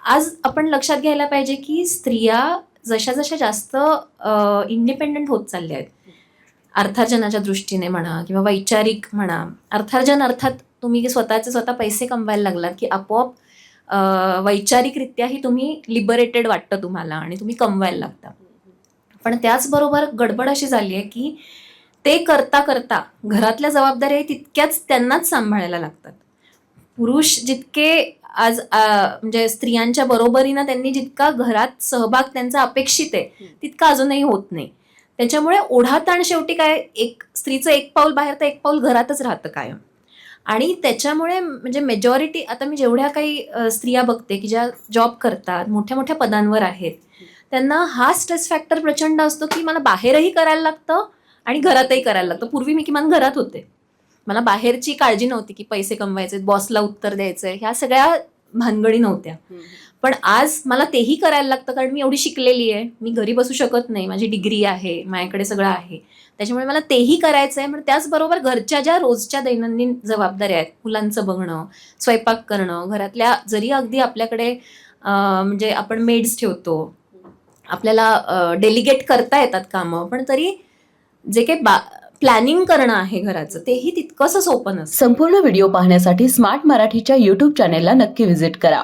आज आपण लक्षात घ्यायला पाहिजे की स्त्रिया जशा जशा जास्त इंडिपेंडंट होत चालल्या आहेत, अर्थार्जनाच्या दृष्टीने म्हणा किंवा वैचारिक म्हणा. अर्थार्जन अर्थात तुम्ही स्वतःचे स्वतः पैसे कमवायला लागलात की आपोआप वैचारिकरित्याही तुम्ही लिबरेटेड वाटतं तुम्हाला आणि तुम्ही कमवायला लागता. पण त्याचबरोबर गडबड अशी झाली आहे की ते करता करता घरातल्या जबाबदाऱ्या तितक्याच त्यांनाच सांभाळायला लागतात. पुरुष जितके आज म्हणजे स्त्रियांच्या बरोबरीनं त्यांनी जितका घरात सहभाग त्यांचा अपेक्षित आहे तितका अजूनही होत नाही. त्याच्यामुळे ओढाताण शेवटी काय, एक स्त्रीचं एक पाऊल बाहेर तर एक पाऊल घरातच राहतं कायम. आणि त्याच्यामुळे म्हणजे मेजॉरिटी, आता मी जेवढ्या काही स्त्रिया बघते की ज्या जॉब करतात, मोठ्या मोठ्या पदांवर आहेत, त्यांना हा स्ट्रेस फॅक्टर प्रचंड असतो की मला बाहेरही करायला लागतं आणि घरातही करायला लागतं. पूर्वी मी किमान घरात होते, मला बाहेरची काळजी नव्हती की पैसे कमवायचे, बॉसला उत्तर द्यायचंय, ह्या सगळ्या भानगडी नव्हत्या. पण आज मला तेही करायला लागतं कारण मी एवढी शिकलेली आहे, मी घरी बसू शकत नाही, माझी डिग्री आहे, माझ्याकडे सगळं आहे, त्याच्यामुळे मला तेही करायचं आहे. म्हणजे त्याचबरोबर घरच्या ज्या रोजच्या दैनंदिन जबाबदाऱ्या आहेत, मुलांचं बघणं, स्वयंपाक करणं, घरातल्या जरी अगदी आपल्याकडे म्हणजे आपण मेड्स ठेवतो, आपल्याला डेलिगेट करता येतात कामं, पण तरी जे काही प्लॅनिंग करणं आहे घराचं तेही तितकंसं सोपं नसतं. संपूर्ण व्हिडिओ पाहण्यासाठी स्मार्ट मराठीच्या YouTube चॅनेलला नक्की व्हिजिट करा.